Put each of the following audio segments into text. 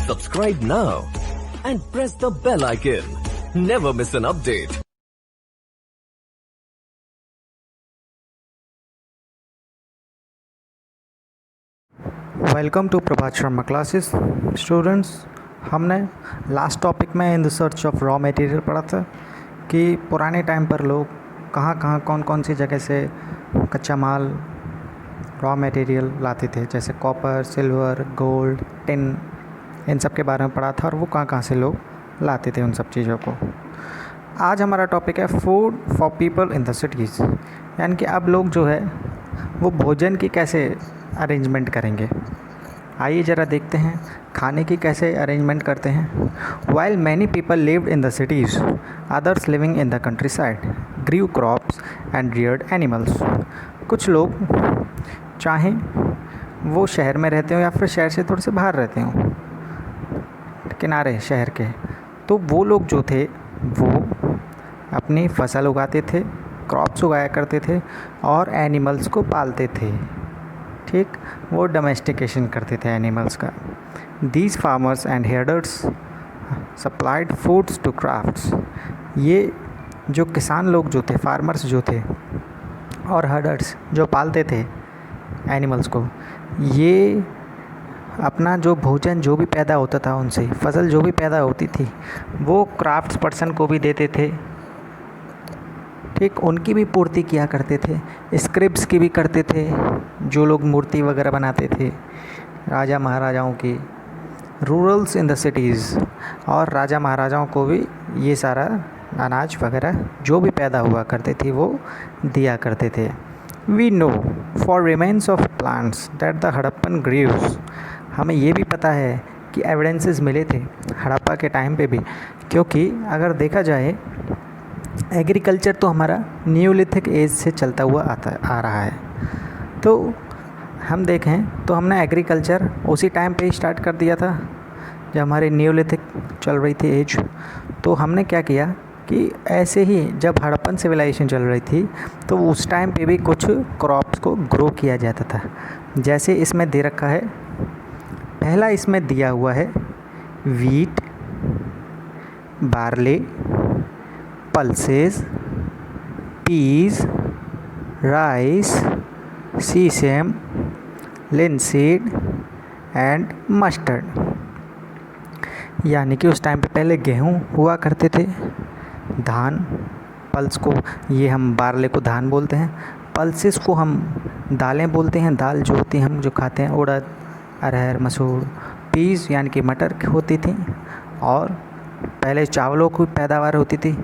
Subscribe now and press the bell icon. Never miss an update. Welcome to Prabhat Sharma classes. Students, हमने last topic में in the search of raw material पढ़ा था कि पुराने time पर लोग कहाँ कौन कौन सी जगह से कच्चा माल रॉ मटेरियल लाते थे, जैसे कॉपर, सिल्वर, गोल्ड, टिन, इन सब के बारे में पढ़ा था और वो कहाँ से लोग लाते थे उन सब चीज़ों को। आज हमारा टॉपिक है food for people in the cities, यानी कि अब लोग जो है वो भोजन की कैसे अरेंजमेंट करेंगे। आइए ज़रा देखते हैं खाने की कैसे अरेंजमेंट करते हैं। While many people lived in the cities, others living in the countryside, grew crops and reared animals. कुछ लोग चाहें वो शहर में रहते हो या फिर शहर से थोड़े से बाहर रहते हो, किनारे शहर के, तो वो लोग जो थे वो अपनी फसल उगाते थे, क्रॉप्स उगाया करते थे और एनिमल्स को पालते थे। ठीक, वो डोमेस्टिकेशन करते थे एनिमल्स का। These farmers and herders supplied foods to crafts. ये जो किसान लोग जो थे, फार्मर्स जो थे और हर्डर्स जो पालते थे एनिमल्स को, ये अपना जो भोजन जो भी पैदा होता था उनसे, फसल जो भी पैदा होती थी वो क्राफ्ट्स पर्सन को भी देते थे। ठीक, उनकी भी पूर्ति किया करते थे। स्क्रिप्ट्स की भी करते थे, जो लोग मूर्ति वगैरह बनाते थे राजा महाराजाओं की। रूरल्स इन द सिटीज़, और राजा महाराजाओं को भी ये सारा अनाज वगैरह जो भी पैदा हुआ करते थे वो दिया करते थे। We know for remains of plants that the Harappan grew. हमें ये भी पता है कि एविडेंसेस मिले थे हड़प्पा के टाइम पे भी, क्योंकि अगर देखा जाए एग्रीकल्चर तो हमारा न्यूलिथिक एज से चलता हुआ आ रहा है। तो हम देखें तो हमने एग्रीकल्चर उसी टाइम पे ही स्टार्ट कर दिया था जब हमारी न्यूलिथिक चल रही थी एज। तो हमने क्या किया कि ऐसे ही जब हड़प्पन सिविलाइजेशन चल रही थी तो उस टाइम पे भी कुछ क्रॉप्स को ग्रो किया जाता था। जैसे इसमें दे रखा है, पहला इसमें दिया हुआ है wheat, barley, pulses, peas, rice, sesame, linseed and mustard. यानी कि उस टाइम पे पहले गेहूँ हुआ करते थे, धान, पल्स को ये हम बार्ले को धान बोलते हैं, पल्सेस को हम दालें बोलते हैं, दाल जो होती है हम जो खाते हैं, उड़द, अरहर, मसूर। पीज यानी कि मटर होती थी, और पहले चावलों की पैदावार होती थी।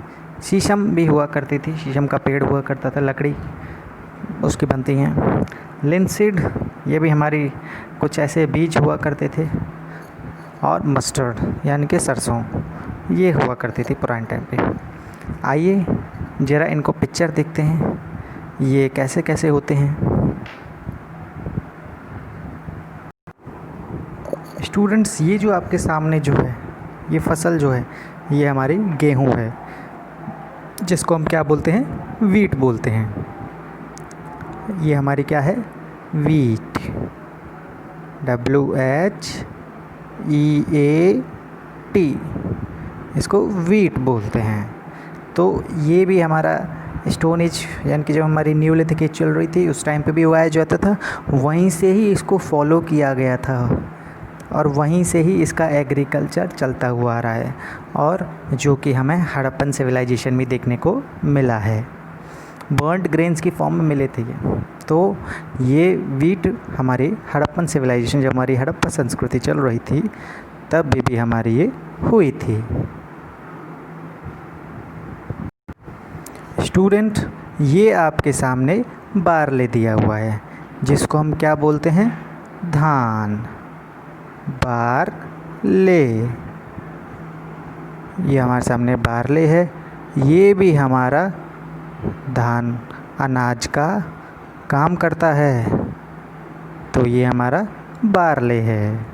शीशम भी हुआ करती थी, शीशम का पेड़ हुआ करता था, लकड़ी उसकी बनती हैं। लिनसीड, ये भी हमारी कुछ ऐसे बीज हुआ करते थे। और मस्टर्ड यानी कि सरसों, ये हुआ करती थी पुराने टाइम पे। आइए ज़रा इनको पिक्चर देखते हैं, ये कैसे कैसे होते हैं। स्टूडेंट्स, ये जो आपके सामने जो है ये फसल जो है ये हमारी गेहूँ है, जिसको हम क्या बोलते हैं, वीट बोलते हैं। ये हमारी क्या है, वीट, WHEAT, इसको वीट बोलते हैं। तो ये भी हमारा स्टोन एज यानी कि जब हमारी न्यूलिथिक एज चल रही थी उस टाइम पे भी उगाया जाता था, वहीं से ही इसको फॉलो किया गया था और वहीं से ही इसका एग्रीकल्चर चलता हुआ आ रहा है, और जो कि हमें हड़प्पन सिविलाइजेशन में देखने को मिला है। बर्न्ड ग्रेन्स की फॉर्म में मिले थे ये। तो ये वीट हमारी हड़प्पन सिविलाइजेशन, जब हमारी हड़प्पा संस्कृति चल रही थी तब भी हमारी ये हुई थी। स्टूडेंट, ये आपके सामने बार्ले दिया हुआ है, जिसको हम क्या बोलते हैं, धान, बार्ले। ये हमारे सामने बार्ले है, ये भी हमारा धान अनाज का काम करता है, तो ये हमारा बार्ले है।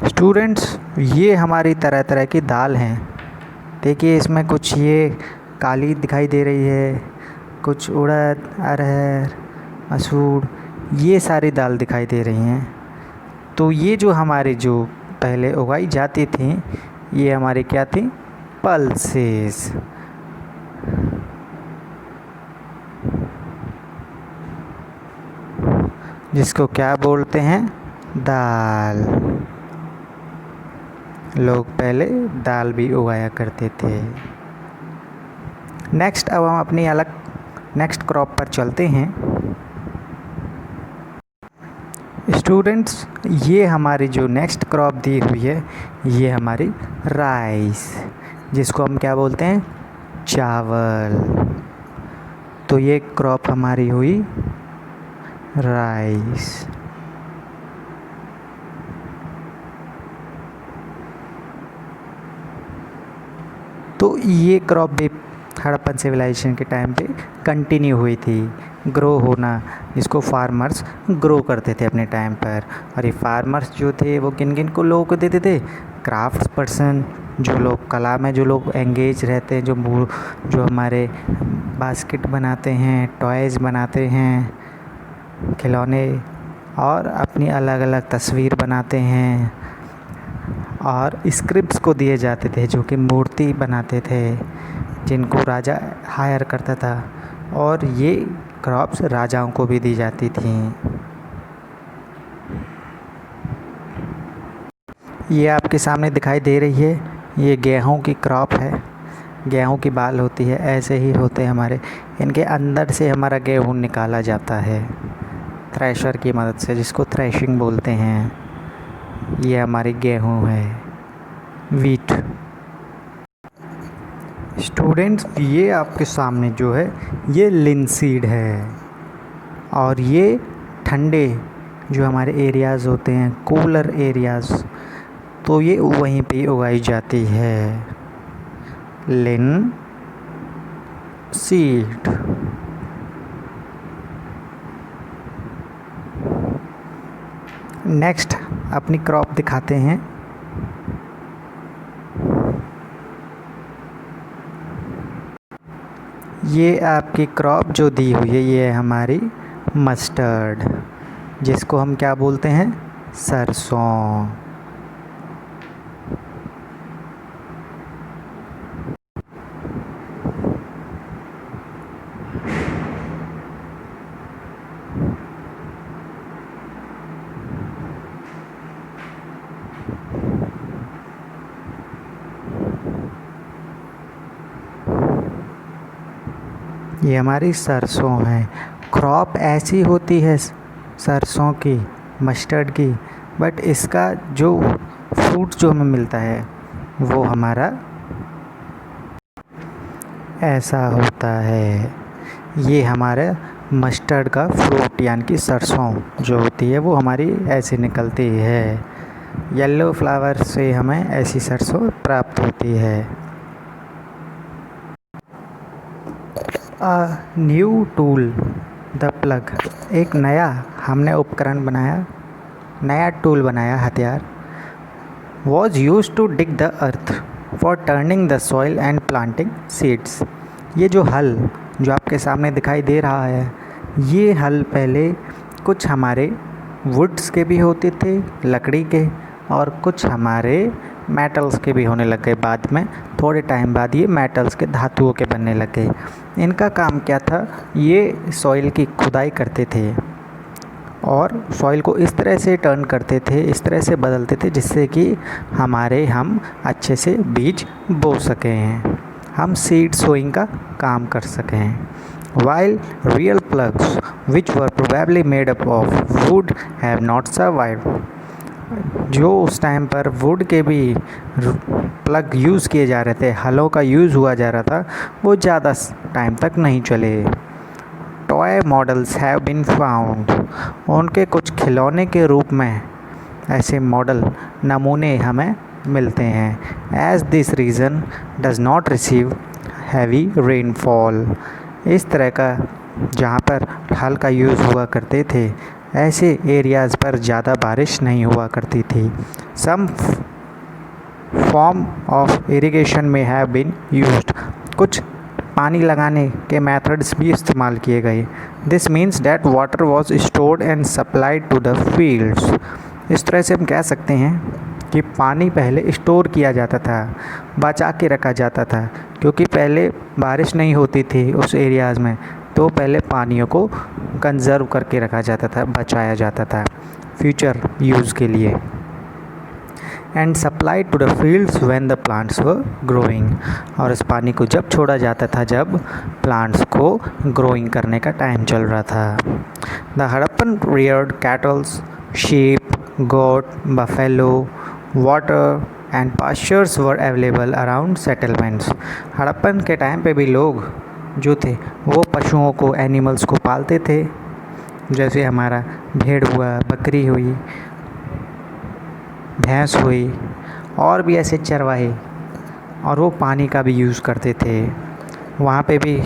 स्टूडेंट्स, ये हमारी तरह तरह की दाल हैं। देखिए इसमें कुछ ये काली दिखाई दे रही है, कुछ उड़द, अरहर, मसूर, ये सारी दाल दिखाई दे रही हैं। तो ये जो हमारे जो पहले उगाई जाती थी, ये हमारी क्या थी? पल्सेस। जिसको क्या बोलते हैं? दाल। लोग पहले दाल भी उगाया करते थे। नेक्स्ट अब हम अपनी अलग नेक्स्ट क्रॉप पर चलते हैं। स्टूडेंट्स, ये हमारी जो नेक्स्ट क्रॉप दी हुई है, ये हमारी राइस, जिसको हम क्या बोलते हैं? चावल। तो ये क्रॉप हमारी हुई राइस। तो ये क्रॉप भी हड़प्पन सिविलाइजेशन के टाइम पे कंटिन्यू हुई थी, ग्रो होना। इसको फार्मर्स ग्रो करते थे अपने टाइम पर। और ये फार्मर्स जो थे वो किन किन को लोगों को देते थे? क्राफ्ट्स पर्सन, जो लोग कला में जो लोग एंगेज रहते हैं, जो हमारे बास्केट बनाते हैं, टॉयज़ बनाते हैं, खिलौने, और अपनी अलग अलग तस्वीर बनाते हैं। और स्क्रिप्ट्स को दिए जाते थे, जो कि मूर्ति बनाते थे, जिनको राजा हायर करता था। और ये क्रॉप्स राजाओं को भी दी जाती थी। ये आपके सामने दिखाई दे रही है, ये गेहूं की क्रॉप है। गेहूं की बाल होती है, ऐसे ही होते हैं हमारे। इनके अंदर से हमारा गेहूं निकाला जाता है थ्रेशर की मदद से, जिसको थ्रेशिंग बोलते हैं। ये हमारी गेहूं है, वीट। स्टूडेंट्स, ये आपके सामने जो है ये लिनसीड है। और ये ठंडे जो हमारे एरियाज़ होते हैं, कूलर एरियाज़, तो ये वहीं पे उगाई जाती है, लिन सीड। नेक्स्ट अपनी क्रॉप दिखाते हैं। ये आपकी क्रॉप जो दी हुई है, ये है हमारी मस्टर्ड, जिसको हम क्या बोलते हैं? सरसों। ये हमारी सरसों है। क्रॉप ऐसी होती है सरसों की, मस्टर्ड की, बट इसका जो फ्रूट जो हमें मिलता है वो हमारा ऐसा होता है। ये हमारे मस्टर्ड का फ्रूट यानी कि सरसों जो होती है वो हमारी ऐसे निकलती है। येलो फ्लावर से हमें ऐसी सरसों प्राप्त होती है। न्यू टूल द प्लग, एक नया हमने उपकरण बनाया, नया टूल बनाया, हथियार। Was use to dig the earth for turning the soil and planting seeds. ये जो हल जो आपके सामने दिखाई दे रहा है, ये हल पहले कुछ हमारे वुड्स के भी होते थे, लकड़ी के, और कुछ हमारे मेटल्स के भी होने लग गए बाद में। थोड़े टाइम बाद ये मेटल्स के, धातुओं के बनने लग गए। इनका काम क्या था? ये सॉइल की खुदाई करते थे और सॉइल को इस तरह से टर्न करते थे, इस तरह से बदलते थे, जिससे कि हम अच्छे से बीज बो सकें, हम सीड सोइंग का काम कर सकें। While real plugs, which were probably made up of wood, have not survived. जो उस टाइम पर वुड के भी प्लग यूज़ किए जा रहे थे, हलों का यूज़ हुआ जा रहा था, वो ज़्यादा टाइम तक नहीं चले। Toy models have been found, उनके कुछ खिलौने के रूप में ऐसे मॉडल नमूने हमें मिलते हैं। As this region does not receive heavy rainfall, इस तरह का जहाँ पर हल का यूज़ हुआ करते थे, ऐसे एरियाज़ पर ज़्यादा बारिश नहीं हुआ करती थी। Some form of irrigation may have been used, कुछ पानी लगाने के मेथड्स भी इस्तेमाल किए गए। This means that water was stored and supplied to the fields. इस तरह से हम कह सकते हैं कि पानी पहले स्टोर किया जाता था, बचा के रखा जाता था, क्योंकि पहले बारिश नहीं होती थी उस एरियाज़ में, तो पहले पानियों को कंज़र्व करके रखा जाता था, बचाया जाता था फ्यूचर यूज़ के लिए। And supplied to the fields when the plants were growing. और इस पानी को जब छोड़ा जाता था जब प्लांट्स को ग्रोइंग करने का टाइम चल रहा था। The Harappan reared cattles, sheep, goat, buffalo, water and pastures were available around settlements. Harappan के टाइम पे भी लोग जो थे वो पशुओं को, एनिमल्स को पालते थे, जैसे हमारा भेड़ हुआ, बकरी हुई, भैंस हुई, और भी ऐसे चरवाहे, और वो पानी का भी यूज़ करते थे। वहाँ पे भी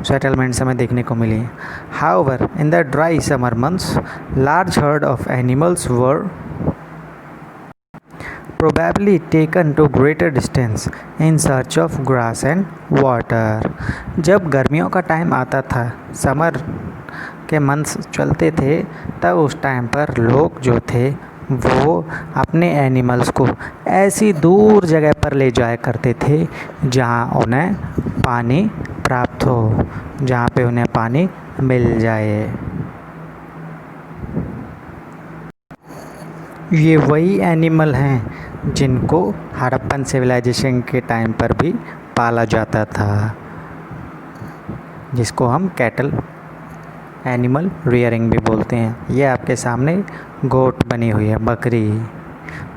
सेटलमेंट्स हमें देखने को मिली। However in the dry summer months large herd of animals were probably taken to greater distance in search of grass and water। जब गर्मियों का टाइम आता था, समर के मंथ्स चलते थे, तब उस टाइम पर लोग जो थे वो अपने एनिमल्स को ऐसी दूर जगह पर ले जाया करते थे जहाँ उन्हें पानी प्राप्त हो, जहाँ पे उन्हें पानी मिल जाए। ये वही एनिमल हैं जिनको हड़प्पन सिविलाइजेशन के टाइम पर भी पाला जाता था, जिसको हम कैटल एनिमल रियरिंग भी बोलते हैं। ये आपके सामने गोट बनी हुई है, बकरी।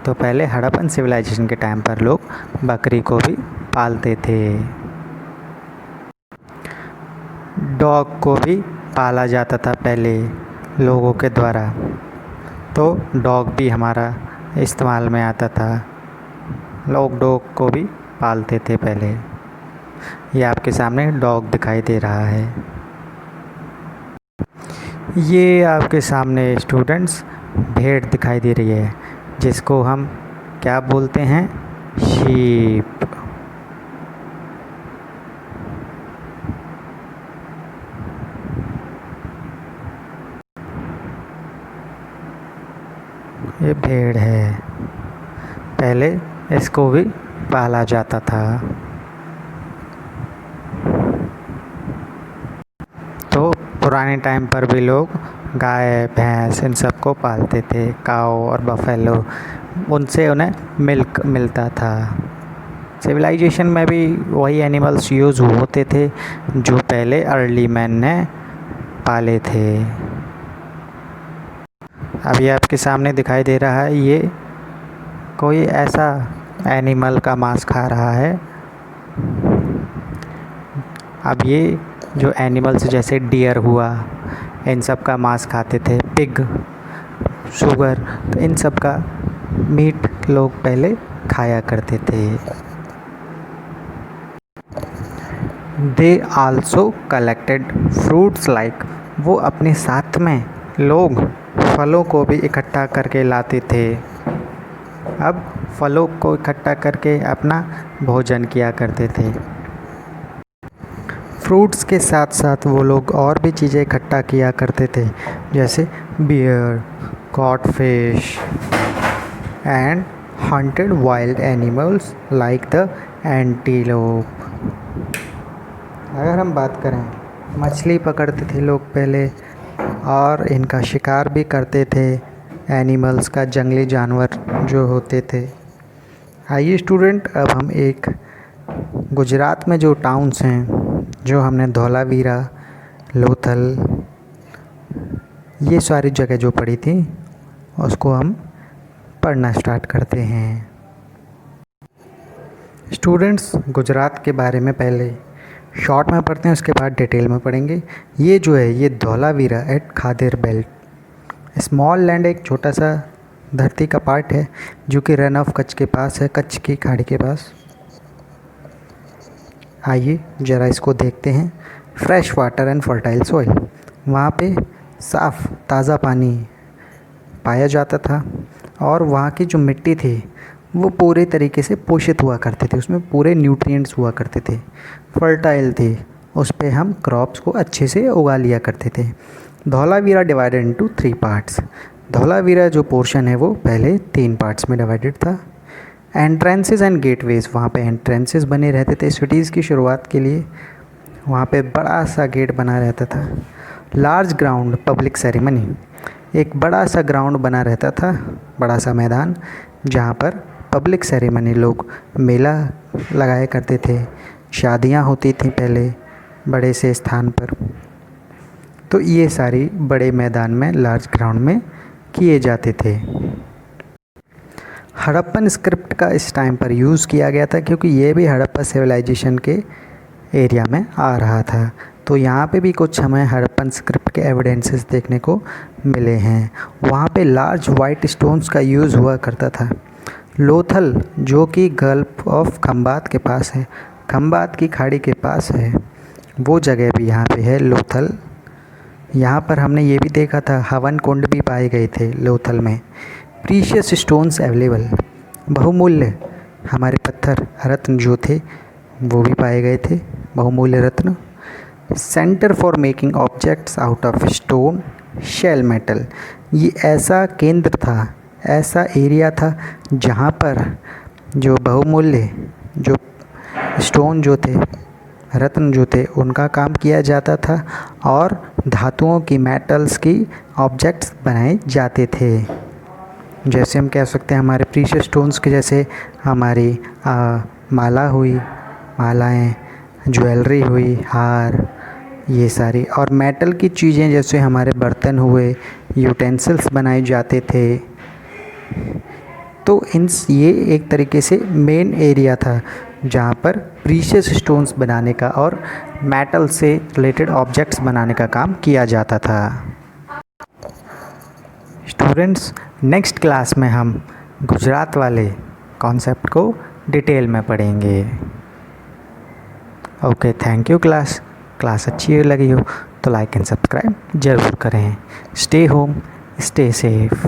तो पहले हड़प्पन सिविलाइजेशन के टाइम पर लोग बकरी को भी पालते थे। डॉग को भी पाला जाता था पहले लोगों के द्वारा, तो डॉग भी हमारा इस्तेमाल में आता था। लोग डॉग को भी पालते थे पहले। ये आपके सामने डॉग दिखाई दे रहा है। ये आपके सामने स्टूडेंट्स भेड़ दिखाई दे रही है, जिसको हम क्या बोलते हैं? शीप। ये भेड़ है, पहले इसको भी पाला जाता था। तो पुराने टाइम पर भी लोग गाय, भैंस इन सब को पालते थे, काऊ और बफेलो, उनसे उन्हें मिल्क मिलता था। सिविलाइजेशन में भी वही एनिमल्स यूज़ होते थे जो पहले अर्ली मैन ने पाले थे। अब ये आपके सामने दिखाई दे रहा है, ये कोई ऐसा एनिमल का मांस खा रहा है। अब ये जो एनिमल्स जैसे डियर हुआ, इन सब का मांस खाते थे, पिग, सुगर, तो इन सब का मीट लोग पहले खाया करते थे। They also collected fruits like, वो अपने साथ में लोग फलों को भी इकट्ठा करके लाते थे। अब फलों को इकट्ठा करके अपना भोजन किया करते थे। फ्रूट्स के साथ साथ वो लोग और भी चीज़ें इकट्ठा किया करते थे, जैसे ber, caught fish and hunted wild animals like the antelope. अगर हम बात करें, मछली पकड़ते थे लोग पहले और इनका शिकार भी करते थे, एनिमल्स का, जंगली जानवर जो होते थे। आइए स्टूडेंट, अब हम एक गुजरात में जो टाउन्स हैं, जो हमने धौलावीरा, लोथल, ये सारी जगह जो पढ़ी थी, उसको हम पढ़ना स्टार्ट करते हैं। स्टूडेंट्स, गुजरात के बारे में पहले शॉर्ट में पढ़ते हैं, उसके बाद डिटेल में पढ़ेंगे। ये जो है, ये Dholavira at Khadir belt small land, एक छोटा सा धरती का पार्ट है जो कि रन ऑफ कच्छ के पास है, कच्छ की खाड़ी के पास। आइए ज़रा इसको देखते हैं। Fresh water and fertile soil, वहाँ पे साफ़ ताज़ा पानी पाया जाता था और वहाँ की जो मिट्टी थी वो पूरे तरीके से पोषित हुआ करते थे, उसमें पूरे न्यूट्रिएंट्स हुआ करते थे, फर्टाइल थे, उस पे हम क्रॉप्स को अच्छे से उगा लिया करते थे। Dholavira divided into 3 parts. Dholavira जो पोर्शन है वो पहले 3 पार्ट्स में डिवाइडेड था। एंट्रेंसेस एंड गेटवेज, वहाँ पे एंट्रेंसेस बने रहते थे सिटीज़ की शुरुआत के लिए, वहाँ पे बड़ा सा गेट बना रहता था। लार्ज ग्राउंड पब्लिक सेरेमनी, एक बड़ा सा ग्राउंड बना रहता था, बड़ा सा मैदान जहाँ पर पब्लिक सेरेमनी, लोग मेला लगाया करते थे, शादियाँ होती थी पहले बड़े से स्थान पर। तो ये सारी बड़े मैदान में, लार्ज ग्राउंड में किए जाते थे। हड़प्पन स्क्रिप्ट का इस टाइम पर यूज़ किया गया था क्योंकि ये भी हड़प्पा सिविलाइजेशन के एरिया में आ रहा था। तो यहाँ पे भी कुछ हमें हड़प्पन स्क्रिप्ट के एविडेंसेस देखने को मिले हैं। वहाँ पे लार्ज वाइट स्टोन्स का यूज़ हुआ करता था। लोथल जो कि गल्फ ऑफ खंबात के पास है, खंबात की खाड़ी के पास है, वो जगह भी यहाँ पे है लोथल। यहाँ पर हमने ये भी देखा था हवन कुंड भी पाए गए थे लोथल में। प्रीशियस स्टोन्स अवेलेबल, बहुमूल्य हमारे पत्थर रत्न जो थे वो भी पाए गए थे, बहुमूल्य रत्न। Centre for making objects out of stone shell metal, ये ऐसा केंद्र था, ऐसा एरिया था जहाँ पर जो बहुमूल्य जो स्टोन जो थे, रत्न जो थे, उनका काम किया जाता था और धातुओं की, मेटल्स की ऑब्जेक्ट्स बनाए जाते थे। जैसे हम कह सकते हैं हमारे प्रीशियस स्टोन्स के जैसे हमारी माला हुई, मालाएं, ज्वेलरी हुई, हार, ये सारी, और मेटल की चीज़ें जैसे हमारे बर्तन हुए, यूटेंसिल्स बनाए जाते थे। तो ये एक तरीके से मेन एरिया था जहाँ पर प्रीशियस स्टोन्स बनाने का और मेटल से रिलेटेड ऑब्जेक्ट्स बनाने का काम किया जाता था। स्टूडेंट्स, नेक्स्ट क्लास में हम गुजरात वाले कॉन्सेप्ट को डिटेल में पढ़ेंगे। ओके, थैंक यू क्लास अच्छी लगी हो तो लाइक एंड सब्सक्राइब ज़रूर करें। Stay home, stay safe.